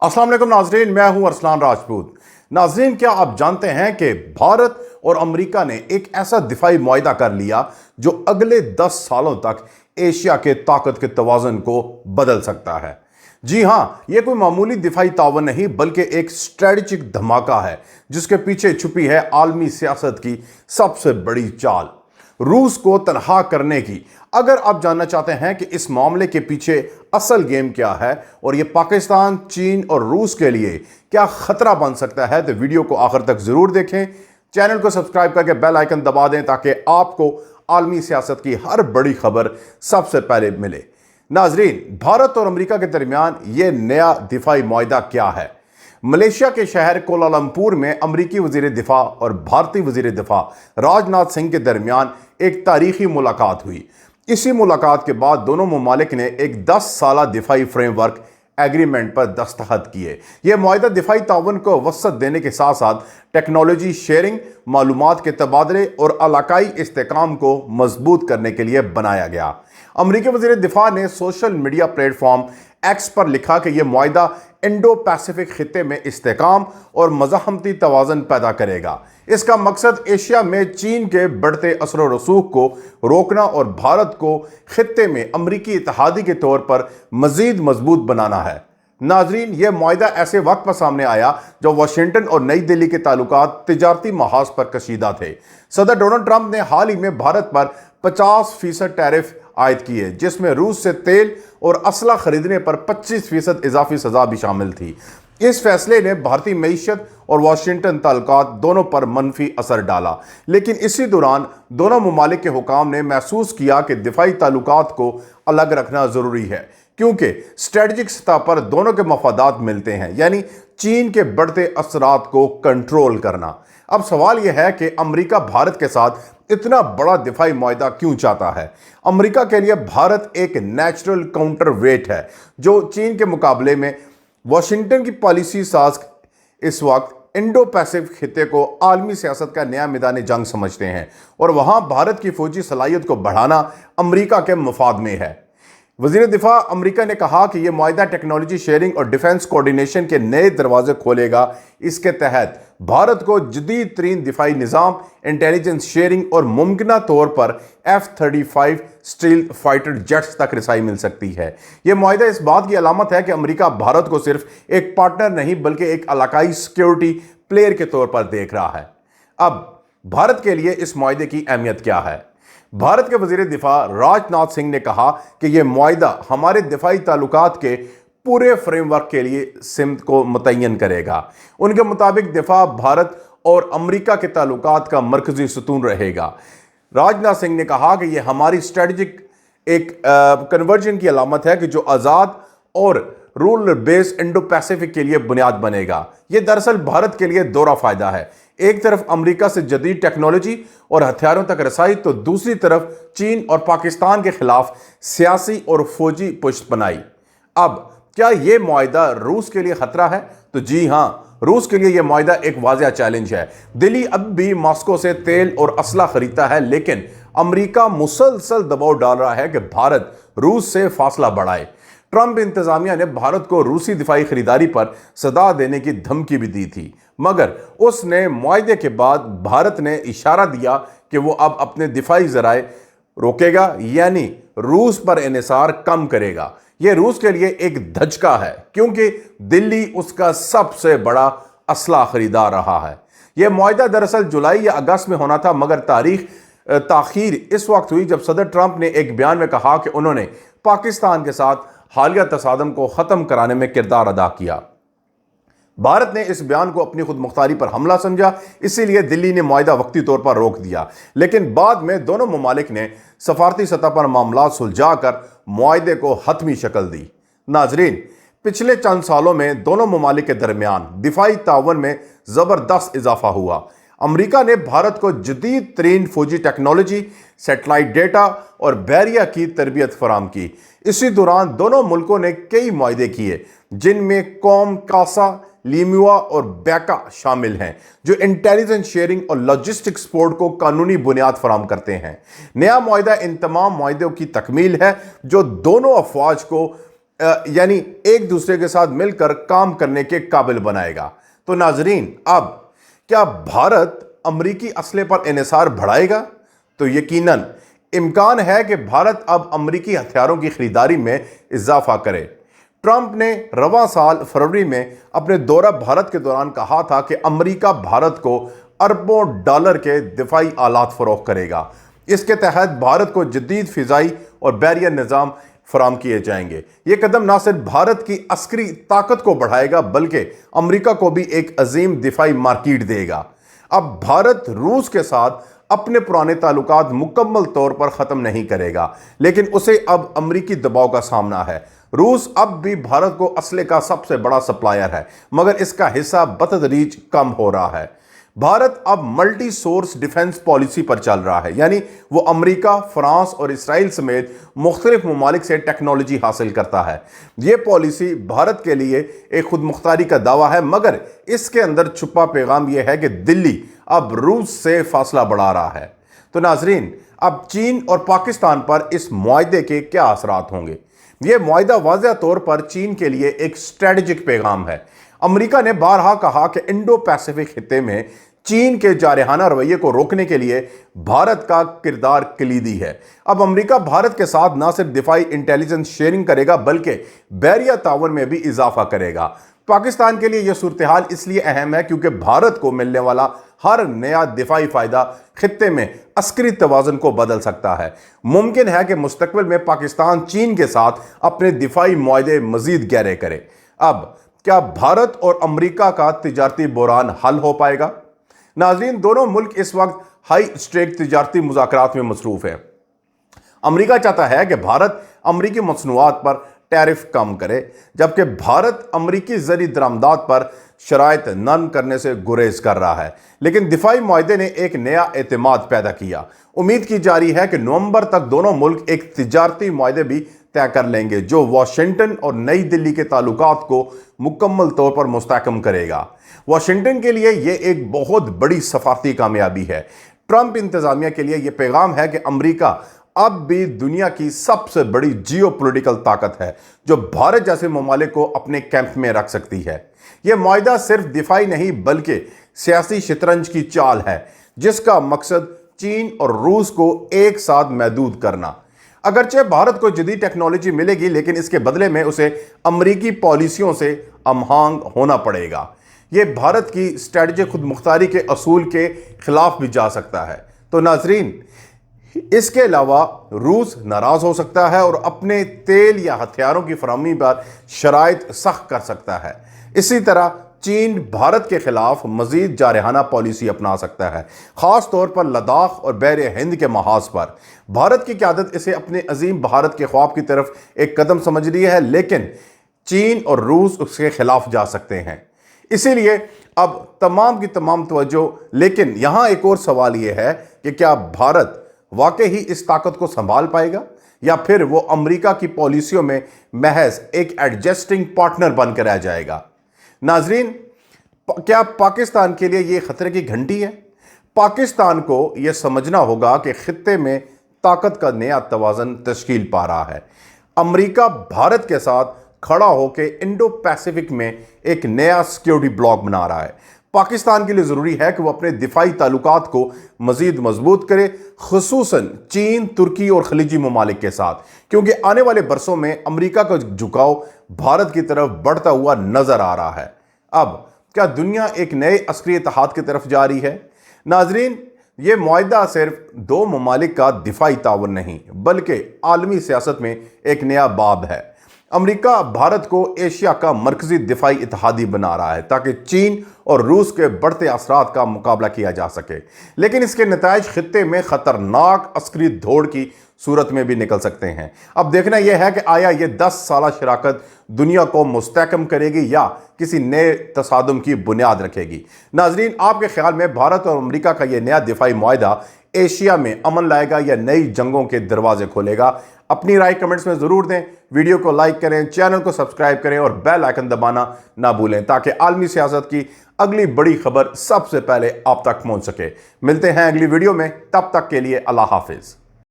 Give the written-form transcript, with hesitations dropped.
अस्सलाम वालेकुम नाजरीन, मैं हूं अरसलान राजपूत। नाजरीन, क्या आप जानते हैं कि भारत और अमेरिका ने एक ऐसा दिफाई मुआहदा कर लिया जो अगले 10 सालों तक एशिया के ताकत के तवाज़ुन को बदल सकता है। जी हां, यह कोई मामूली दिफाई तावन नहीं बल्कि एक स्ट्रेटेजिक धमाका है जिसके पीछे छुपी है आलमी सियासत की सबसे बड़ी चाल, रूस को तनहा करने की। अगर आप जानना चाहते हैं कि इस मामले के पीछे असल गेम क्या है और यह पाकिस्तान, चीन और रूस के लिए क्या खतरा बन सकता है, तो वीडियो को आखिर तक जरूर देखें। चैनल को सब्सक्राइब करके बेल आइकन दबा दें ताकि आपको आलमी सियासत की हर बड़ी खबर सबसे पहले मिले। नाजरीन, भारत और अमेरिका के दरमियान यह नया दिफाई मुआहदा क्या है? मलेशिया के शहर कोलालमपुर में अमरीकी वजीर दिफा और भारतीय वजीर दिफा राजनाथ सिंह के दरमियान एक तारीखी मुलाकात हुई। इसी मुलाकात के बाद दोनों ममालिक ने एक 10 साला दिफाई फ्रेमवर्क एग्रीमेंट पर दस्तखत किए। यह मुआहदा दिफाई ताउन को वसअत देने के साथ साथ टेक्नोलॉजी शेयरिंग, मालूमात के तबादले और इलाकाई इस्तेहकाम को मजबूत करने के लिए बनाया गया। अमरीकी वज़ीर दिफा ने सोशल मीडिया प्लेटफॉर्म एक्स पर लिखा कि यह मुआहदा इंडो पैसिफिक खित्ते में इस्तेहकाम और मज़ाहमती तवाज़ुन पैदा करेगा। इसका मकसद एशिया में चीन के बढ़ते असर व रसूख को रोकना और भारत को खित्ते में अमरीकी इत्तेहादी के तौर पर मज़ीद मजबूत बनाना है। नाजरीन, यह मुआहदा ऐसे वक्त पर सामने आया जब वाशिंगटन और नई दिल्ली के ताल्लुकात तिजारती महाज पर कशीदा थे। सदर डोनाल्ड ट्रंप ने हाल ही में भारत पर 50% टैरिफ आयद किए, जिसमें रूस से तेल और असला खरीदने पर 25% इजाफी सजा भी शामिल थी। इस फैसले ने भारतीय मईशत और वाशिंगटन ताल्लुकात दोनों पर मनफी असर डाला, लेकिन इसी दौरान दोनों ममालिक के हुकाम ने महसूस किया कि दिफाई ताल्लुकात को अलग रखना ज़रूरी है, क्योंकि स्ट्रेटजिक सतह पर दोनों के मफादात मिलते हैं, यानी चीन के बढ़ते असरात को कंट्रोल करना। अब सवाल यह है कि अमेरिका भारत के साथ इतना बड़ा दिफाई मुआहदा क्यों चाहता है? अमेरिका के लिए भारत एक नेचुरल काउंटर वेट है, जो चीन के मुकाबले में वाशिंगटन की पॉलिसी साज इस वक्त इंडो पैसिफिक खित्ते को आलमी सियासत का नया मैदान जंग समझते हैं और वहां भारत की फौजी सलाहियत को बढ़ाना अमेरिका के मफाद में है। वज़ीर दिफा अमेरिका ने कहा कि यह मुआहदा टेक्नोलॉजी शेयरिंग और डिफेंस कोऑर्डिनेशन के नए दरवाजे खोलेगा। इसके तहत भारत को जदीद तरीन दिफाई निज़ाम, इंटेलिजेंस शेयरिंग और मुमकिना तौर पर F-35 स्टील्थ फाइटर जेट्स तक रसाई मिल सकती है। यह मुआहदा इस बात की अलामत है कि अमेरिका भारत को सिर्फ एक पार्टनर नहीं बल्कि एक इलाकाई सिक्योरिटी प्लेयर के तौर पर देख रहा है। अब भारत के लिए इस मुआहदे की अहमियत क्या है? भारत के वज़ीर दिफा राजनाथ सिंह ने कहा कि यह मुआहदा हमारे दिफाई ताल्लुकात के पूरे फ्रेमवर्क के लिए सिमत को मुतय्यन करेगा। उनके मुताबिक दिफा भारत और अमेरिका के ताल्लुकात का मरकजी सतून रहेगा। राजनाथ सिंह ने कहा कि यह हमारी स्ट्रेटजिक एक कन्वर्जन की अलामत है कि जो आज़ाद और रूल बेस्ड इंडो पैसिफिक के लिए बुनियाद बनेगा। यह दरअसल भारत के लिए दोहरा फायदा है। एक तरफ अमेरिका से जदीद टेक्नोलॉजी और हथियारों तक रसाई, तो दूसरी तरफ चीन और पाकिस्तान के खिलाफ सियासी और फौजी पुष्ट बनाई। अब क्या यह मुआहदा रूस के लिए खतरा है? तो जी हां, रूस के लिए यह मुआहदा एक वाज़ेह चैलेंज है। दिल्ली अब भी मॉस्को से तेल और असला खरीदता है, लेकिन अमेरिका मुसलसल दबाव डाल रहा है कि भारत रूस से फासला बढ़ाए। ट्रंप इंतजामिया ने भारत को रूसी दिफाई खरीदारी पर सदा देने की धमकी भी दी थी, मगर उसने मुआहदे के बाद भारत ने इशारा दिया कि वो अब अपने दिफाई ज़राए रोकेगा, यानी रूस पर इन्हिसार कम करेगा। यह रूस के लिए एक धचका है, क्योंकि दिल्ली उसका सबसे बड़ा असला खरीदार रहा है। यह मुआहदा दरअसल जुलाई या अगस्त में होना था, मगर ताखीर इस वक्त हुई जब सदर ट्रंप ने एक बयान में कहा कि उन्होंने पाकिस्तान के साथ हालिया तसादम को ख़त्म कराने में किरदार अदा किया। भारत ने इस बयान को अपनी खुद मुख्तारी पर हमला समझा, इसीलिए दिल्ली ने मुआहदा वक्ती तौर पर रोक दिया, लेकिन बाद में दोनों ममालिक ने सफारती सतह पर मामला सुलझाकर मुआहदे को हतमी शक्ल दी। नाजरीन, पिछले चंद सालों में दोनों ममालिक के दरमियान दिफाई ताउन में ज़बरदस्त इजाफा हुआ। अमेरिका ने भारत को जदीद तरीन फौजी टेक्नोलॉजी, सेटेलाइट डेटा और बहरिया की तरबियत फराम की। इसी दौरान दोनों मुल्कों ने कई मुआहदे किए, जिनमें कॉम, कासा, लीमुआ और बैका शामिल हैं, जो इंटेलिजेंस शेयरिंग और लॉजिस्टिक सपोर्ट को कानूनी बुनियाद फराम करते हैं। नया मुआहदा इन तमाम मुआहदों की तकमील है जो दोनों अफवाज को यानी एक दूसरे के साथ मिलकर काम करने के काबिल बनाएगा। तो नाजरीन, अब क्या भारत अमरीकी असले पर इन्हिसार बढ़ाएगा? तो यकीनन इम्कान है कि भारत अब अमरीकी हथियारों की खरीदारी में इजाफा करे। ट्रंप ने रवां साल फरवरी में अपने दौरा भारत के दौरान कहा था कि अमरीका भारत को अरबों डॉलर के दिफाई आलात फरोख्त करेगा। इसके तहत भारत को जदीद फिजाई और बैरियर निज़ाम फराम किए जाएंगे। ये कदम न सिर्फ भारत की अस्करी ताकत को बढ़ाएगा बल्कि अमरीका को भी एक अजीम दिफाई मार्केट देगा। अब भारत रूस के साथ अपने पुराने ताल्लुकात मुकम्मल तौर पर ख़त्म नहीं करेगा, लेकिन उसे अब अमरीकी दबाव का सामना है। रूस अब भी भारत को असले का सबसे बड़ा सप्लायर है, मगर इसका हिस्सा बतदरीज कम हो रहा है। भारत अब मल्टी सोर्स डिफेंस पॉलिसी पर चल रहा है, यानी वो अमेरिका, फ्रांस और इसराइल समेत मुख्तलिफ ममालिक से टेक्नोलॉजी हासिल करता है। ये पॉलिसी भारत के लिए एक खुद मुख्तारी का दावा है, मगर इसके अंदर छुपा पैगाम यह है कि दिल्ली अब रूस से फासला बढ़ा रहा है। तो नाजरीन, अब चीन और पाकिस्तान पर इस मुआहदे के क्या असरात होंगे? यह मुआहदा वाज़ेह तौर पर चीन के लिए एक स्ट्रेटजिक पैगाम है। अमेरिका ने बारहा कहा कि इंडो पैसिफिक खित्ते में चीन के जारहाना रवैये को रोकने के लिए भारत का किरदार कलीदी है। अब अमेरिका भारत के साथ न सिर्फ दिफाई इंटेलिजेंस शेयरिंग करेगा बल्कि बहरिया ताउन में भी इजाफा करेगा। पाकिस्तान के लिए यह सूरत हाल इसलिए अहम है क्योंकि भारत को मिलने वाला हर नया दिफाई फायदा खित्ते में अस्करी तवाज़ुन को बदल सकता है। मुमकिन है कि मुस्तकबिल में पाकिस्तान चीन के साथ अपने दिफाई मुआहदे मजीद गहरे करे। अब क्या भारत और अमेरिका का तिजारती बहरान हल हो पाएगा? नाज़रीन, दोनों मुल्क इस वक्त हाई स्टेक तिजारती मुज़ाकरात में मसरूफ़ है। अमेरिका चाहता है कि भारत अमरीकी मसनूआत पर टैरिफ कम करे, जबकि भारत अमरीकी ज़री दरामदात पर शराइत नरम करने से गुरेज कर रहा है। लेकिन दिफाई मुआहदे ने एक नया एतमाद पैदा किया। उम्मीद की जा रही है कि नवंबर तक दोनों मुल्क एक तिजारती मुआहदे भी तय कर लेंगे जो वाशिंगटन और नई दिल्ली के ताल्लुकात को मुकम्मल तौर पर मुस्तहकम करेगा। वाशिंगटन के लिए यह एक बहुत बड़ी सफारती कामयाबी है। ट्रंप इंतजामिया के लिए यह पैगाम है कि अमेरिका अब भी दुनिया की सबसे बड़ी जियोपॉलिटिकल ताकत है जो भारत जैसे ममालिक को अपने कैंप में रख सकती है। यह मुआहदा सिर्फ दिफाई नहीं बल्कि सियासी शतरंज की चाल है जिसका मकसद चीन और रूस को एक साथ महदूद करना। अगरचे भारत को जदीद टेक्नोलॉजी मिलेगी, लेकिन इसके बदले में उसे अमरीकी पॉलिसियों से हमआहंग होना पड़ेगा। यह भारत की स्ट्रेटजी खुद मुख्तारी के असूल के खिलाफ भी जा सकता है। तो नाजरीन, इसके अलावा रूस नाराज हो सकता है और अपने तेल या हथियारों की फराहमी पर शराइत सख्त कर सकता है। इसी तरह चीन भारत के खिलाफ मजीद जारहाना पॉलिसी अपना सकता है, खास तौर पर लद्दाख और बहरे हिंद के महाज पर। भारत की क़यादत इसे अपने अजीम भारत के ख्वाब की तरफ एक कदम समझ रही है, लेकिन चीन और रूस उसके खिलाफ जा सकते हैं। इसीलिए अब तमाम की तमाम तवज्जो, लेकिन यहां एक और सवाल यह है कि क्या भारत वाकई ही इस ताकत को संभाल पाएगा या फिर वो अमेरिका की पॉलिसियों में महज एक एडजस्टिंग पार्टनर बनकर रह जाएगा? नाजरीन, क्या पाकिस्तान के लिए ये खतरे की घंटी है? पाकिस्तान को यह समझना होगा कि खित्ते में ताकत का नया तवाज़न तश्कील पा रहा है। अमेरिका भारत के साथ खड़ा होकर इंडो पैसिफिक में एक नया सिक्योरिटी ब्लॉक बना रहा है। पाकिस्तान के लिए ज़रूरी है कि वो अपने दिफाई ताल्लुकात को मज़ीद मजबूत करे, खुसूसन चीन, तुर्की और खलीजी ममालिक के साथ, क्योंकि आने वाले बरसों में अमेरिका का झुकाव भारत की तरफ बढ़ता हुआ नज़र आ रहा है। अब क्या दुनिया एक नए अस्करी इत्तेहाद की तरफ जा रही है? नाजरीन, ये मुआहदा सिर्फ दो ममालिक का दिफाई ताउन नहीं बल्कि आलमी सियासत में एक नया बाब है। अमेरिका भारत को एशिया का मरकजी दिफाई इत्तेहादी बना रहा है ताकि चीन और रूस के बढ़ते असरात का मुकाबला किया जा सके, लेकिन इसके नताइज खित्ते में खतरनाक अस्करी दौड़ की सूरत में भी निकल सकते हैं। अब देखना यह है कि आया ये 10 साला शराकत दुनिया को मुस्तहकम करेगी या किसी नए तसादुम की बुनियाद रखेगी। नाजरीन, आपके ख्याल में भारत और अमेरिका का यह नया दिफाई मुआहदा एशिया में अमन लाएगा या नई जंगों के दरवाजे खोलेगा? अपनी राय कमेंट्स में ज़रूर दें। वीडियो को लाइक करें, चैनल को सब्सक्राइब करें और बेल आइकन दबाना ना भूलें ताकि आलमी सियासत की अगली बड़ी खबर सबसे पहले आप तक पहुंच सके। मिलते हैं अगली वीडियो में, तब तक के लिए अल्लाह हाफिज़।